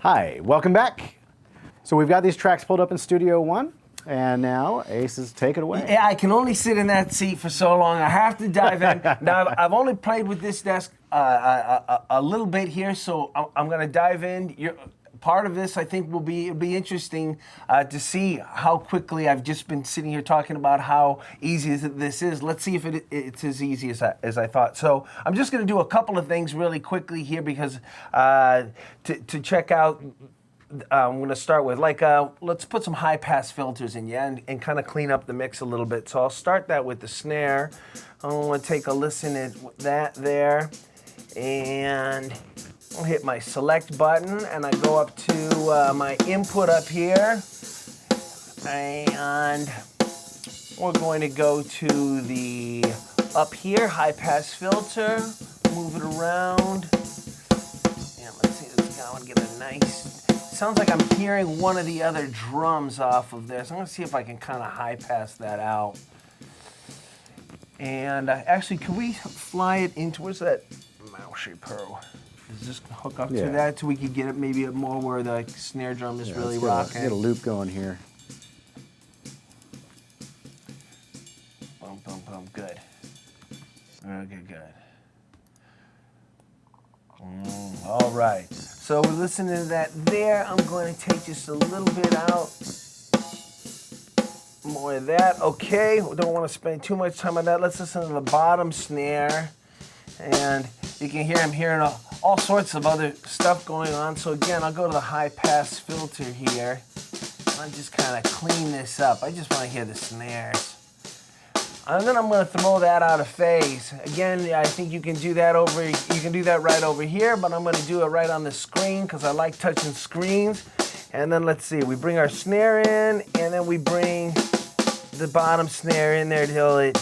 Hi, welcome back. So we've got these tracks pulled up in Studio One, and now Ace is take it away. Yeah, I can only sit in that seat for so long. I have to dive in. Now, I've only played with this desk a little bit here, so I'm going to dive in. Part of this, I think, will be interesting to see how quickly I've just been sitting here talking about how easy this is. Let's see if it's as easy as I thought. So I'm just going to do a couple of things really quickly here because to check out. I'm going to start with, let's put some high-pass filters in, and kind of clean up the mix a little bit. So I'll start that with the snare. I want to take a listen at that there, and I'll hit my select button, and I go up to my input up here, and we're going to go to the up here, high-pass filter, move it around, and let's see this guy. I want to get a nice... Sounds like I'm hearing one of the other drums off of this. I'm going to see if I can kind of high pass that out. And actually, can we fly it into, where's that mouse pearl? Is this hook up to that so we could get it maybe more where the snare drum is really rocking? Get a loop going here. Boom, boom, boom. Good. Okay, good. All right. So we're listening to that there. I'm going to take just a little bit out. More of that. Okay. We don't want to spend too much time on that. Let's listen to the bottom snare. And you can hear I'm hearing all sorts of other stuff going on. So again, I'll go to the high pass filter here. I'll just kind of clean this up. I just want to hear the snares. And then I'm going to throw that out of phase. Again, I think you can do that right over here, but I'm going to do it right on the screen because I like touching screens. And then let's see, we bring our snare in, and then we bring the bottom snare in there till it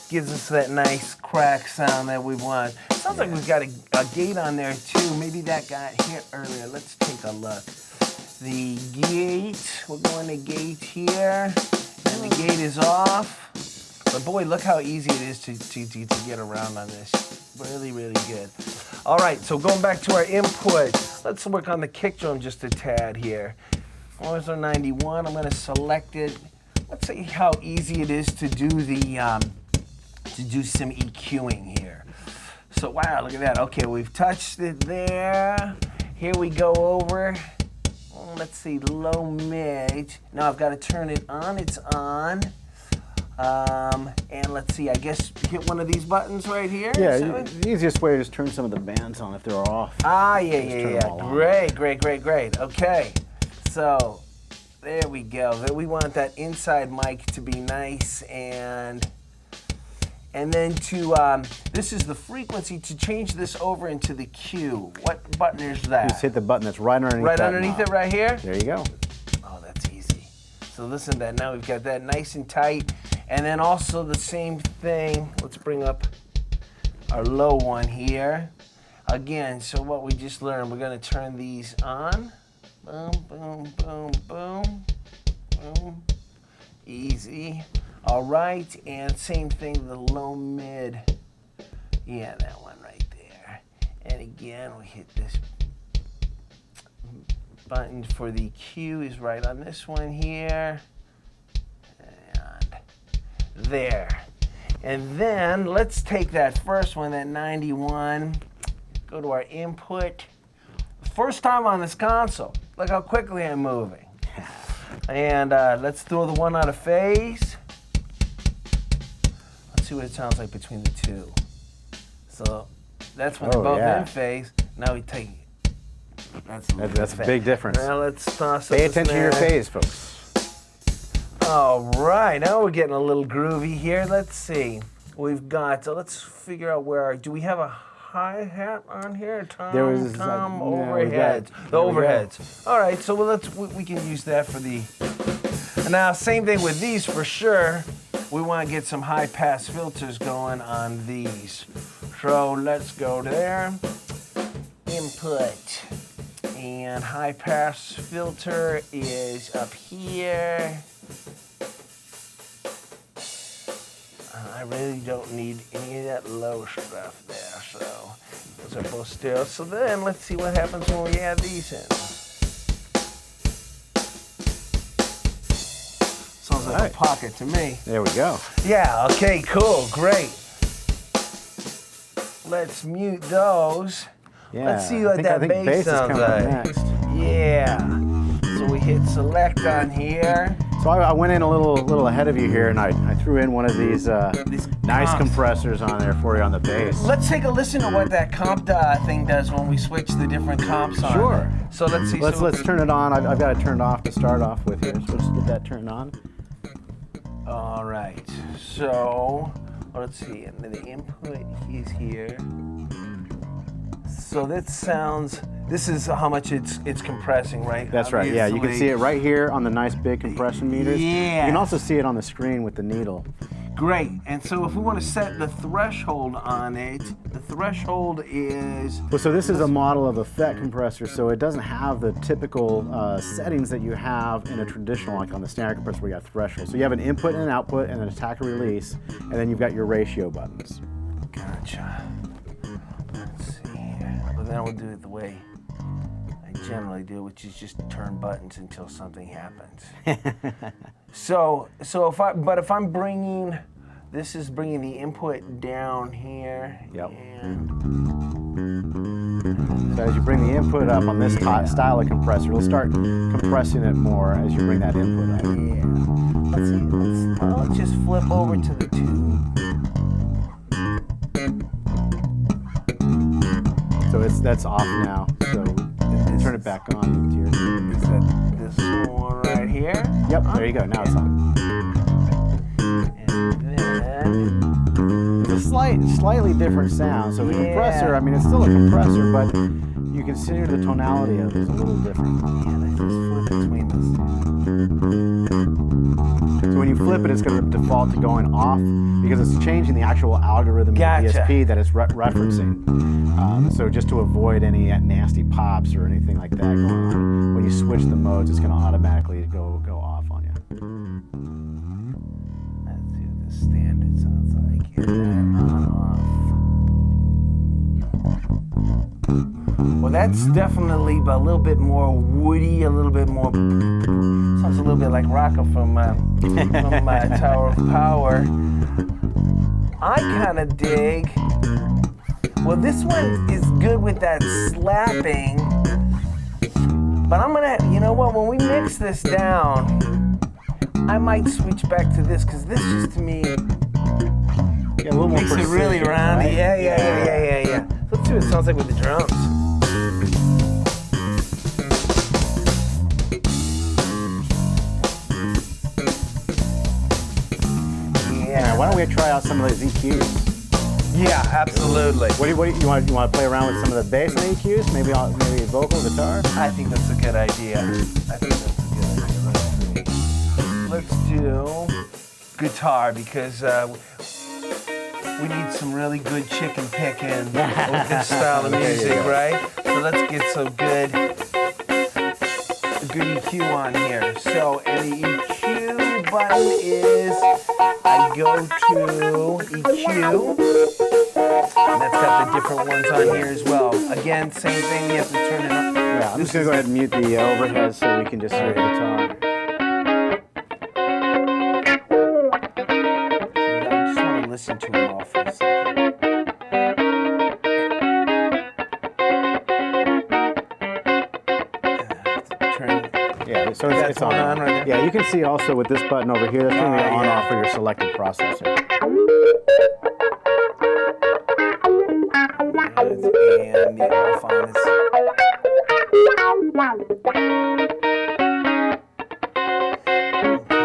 gives us that nice crack sound that we want. It sounds like we've got a gate on there too. Maybe that got hit earlier. Let's take a look. The gate, we're going to gate here, and the gate is off. But boy, look how easy it is to get around on this. Really, really good. All right, so going back to our input, let's work on the kick drum just a tad here. Where's our 91? I'm going to select it. Let's see how easy it is to do some EQing here. So wow, look at that. Okay, we've touched it there. Here we go over. Let's see, low mid. Now I've got to turn it on. It's on. And let's see, I guess hit one of these buttons right here. Yeah, the easiest way is just turn some of the bands on if they're off. Ah, yeah. Great. Okay, so there we go. We want that inside mic to be nice, and then this is the frequency to change this over into the Q. What button is that? Just hit the button that's right underneath Right underneath it right here? There you go. Oh, that's easy. So listen to that. Now we've got that nice and tight. And then also the same thing. Let's bring up our low one here. Again, so what we just learned, we're going to turn these on. Boom, boom, boom, boom, boom. Easy. All right, and same thing, the low mid. Yeah, that one right there. And again, we hit this button for the Q is right on this one here. And there. And then let's take that first one, that 91, go to our input. First time on this console. Look how quickly I'm moving. And let's throw the one out of phase. Let's see what it sounds like between the two. So that's when they're both in phase. Now we take it. That's a big difference. Now let's toss Pay attention to your phase, folks. All right, now we're getting a little groovy here. Let's see. We've got, let's figure out do we have a hi-hat on here? Tom, overheads. The overheads. All right, so we can use that for the, now same thing with these for sure. We want to get some high-pass filters going on these. So let's go there, input, and high-pass filter is up here. I really don't need any of that low stuff there, so Those are both stereo. So then let's see what happens when we add these in. Sounds like a pocket to me. There we go. Yeah, okay, cool, great. Let's mute those. Yeah. Let's see what that bass sounds like. Next. Yeah. So we hit select on here. So I went in a little ahead of you here, and I threw in one of these nice compressors on there for you on the bass. Let's take a listen to what that comp thing does when we switch the different comps on. Sure. So let's see. Let's turn it on. I've got it turned off to start off with here. So let's get that turned on. All right. So let's see. And then the input is here. So that sounds. This is how much it's compressing, right? That's right. Yeah, you can see it right here on the nice big compression meters. Yeah. You can also see it on the screen with the needle. Great. And so if we want to set the threshold on it, the threshold is. Well, so this is a model of a FET compressor, so it doesn't have the typical settings that you have in a traditional, like on the standard compressor where you have threshold. So you have an input and an output and an attack or release, and then you've got your ratio buttons. Gotcha. Let's see here. Well, then we'll do it the way I generally do, which is just turn buttons until something happens. So if I'm bringing, this is bringing the input down here. Yep. And so as you bring the input up on this style of compressor, it'll start compressing it more as you bring that input up. yeah. Let's see. Let's just flip over to the tube. So that's off now. So turn it back on. Is that this one right here? Yep, there you go. Now it's on. And then. It's a slightly different sound. So the compressor, I mean, it's still a compressor, but you can see the tonality of it is a little different. Yeah, let's just flip between those two. So when you flip it, it's going to default to going off because it's changing the actual algorithm in the DSP that it's referencing. So just to avoid any nasty pops or anything like that going on, when you switch the modes, it's going to automatically go off on you. Let's see what the standard sounds like. Is that on off? Well, that's definitely a little bit more woody, a little bit more. Sounds a little bit like Rocco from Tower of Power. I kind of dig. Well, this one is good with that slapping, but I'm gonna, you know what? When we mix this down, I might switch back to this because this just to me Yeah, a little more makes it really roundy. Right? Yeah. Let's see what it sounds like with the drums. Yeah, why don't we try out some of those EQs? Yeah, absolutely. What do you want to play around with some of the bass on the EQs? Maybe vocal, guitar? I think that's a good idea. Let's do guitar because we need some really good chicken picking with this style of music, right? So let's get some good EQ on here. So, and the EQ button is, I go to EQ. And that's got the different ones on here as well. Again, same thing, you have to turn it up. Yeah, I'm just going to go ahead and mute the overhead so we can just hear the guitar. I just want to listen to them all for a second. Yeah, so it's on right now. Yeah, you can see also with this button over here, that's turning the on-off for your selected processor. And the off on is.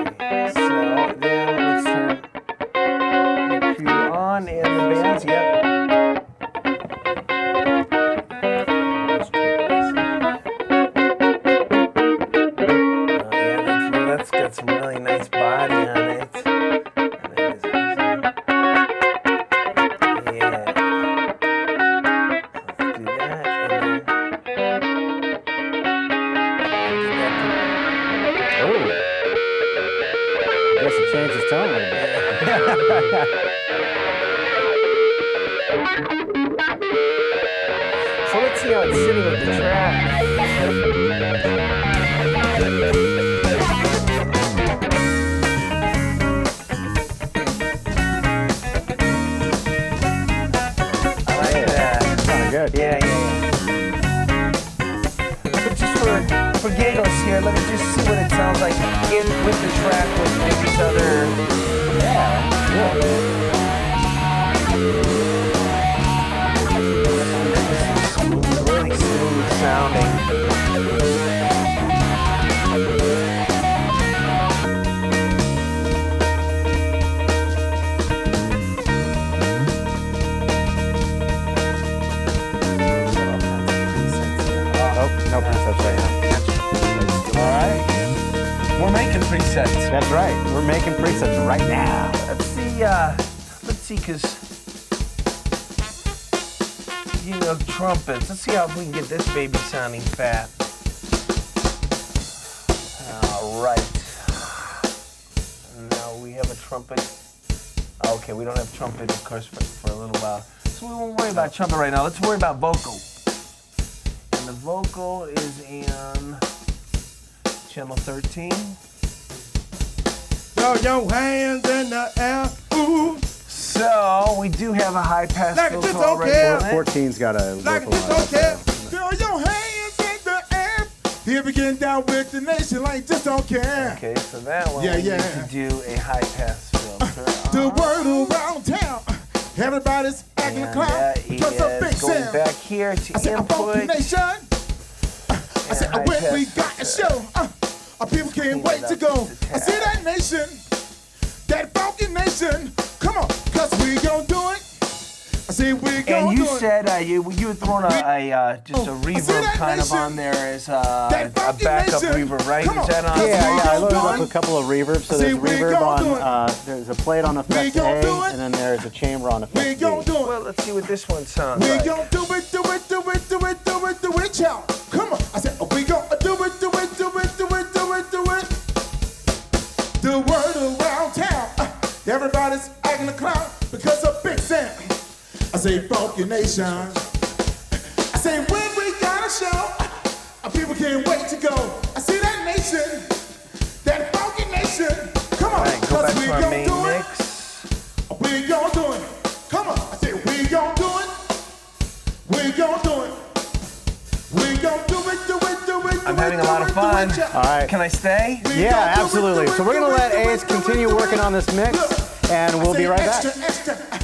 Okay, so then let's turn EQ on and the bands, yep. That's got some really nice body on it. Change his tone a little bit. see how it's sitting with the track. Good. Yeah. But just for giggles here, let me just see what it sounds like with the track with each other. Really smooth sounding. No presets right now. All right. We're making presets. That's right. We're making presets right now. Let's see, because, you know, trumpets. Let's see how we can get this baby sounding fat. All right. Now we have a trumpet. Okay, we don't have trumpet, of course, for a little while. So we won't worry about trumpet right now. Let's worry about vocal. The vocal is in channel 13. Throw your hands in the air, ooh. So we do have a high pass Like filter this, already okay. on it. 14's got a Like vocal this, on it. okay. Throw your hands in the air. Here we get down with the nation like this, don't care. Okay, so that one Yeah, we yeah. need to do a high pass filter. The word around town, everybody's acting a clown because of big going sound. back here to I said, I'm input. funky nation. I said, high when we pass got a show, our people can't wait to go. I see that nation, that funky nation. Come on, cause we gon' do it. I say we And gon' you do it. said you were throwing just a reverb that kind of nation. on there as a funky backup nation. reverb, right? Come Is on. that on? Yeah, I loaded do up it. a couple of reverbs. So See, there's we reverb gon' do on, there's a plate on effect A, gon' do it. and then there's a chamber on We effect gon' B. do it. Well, let's see what this one sounds We like. gon' do it, do it, do it, do it, do it, do it, y'all. Come on. I said, we gon' do it, do it, do it, do it, do it, do it. The word around town, everybody's acting a clown because of Big Sam. I say, funky nation. I say, when we got a show, our people can't wait to go. I see that nation, that funky nation. Come on, All right, go back we to our gon' main do mix. it. We gon' do it. Come on, I say, we gon' do it. We gon' do it. We gon' do it, do it, do it. I'm having a lot of fun. All right. Can I stay? Yeah, absolutely. So we're going to let Ace continue working on this mix, and we'll be right back. Extra, extra.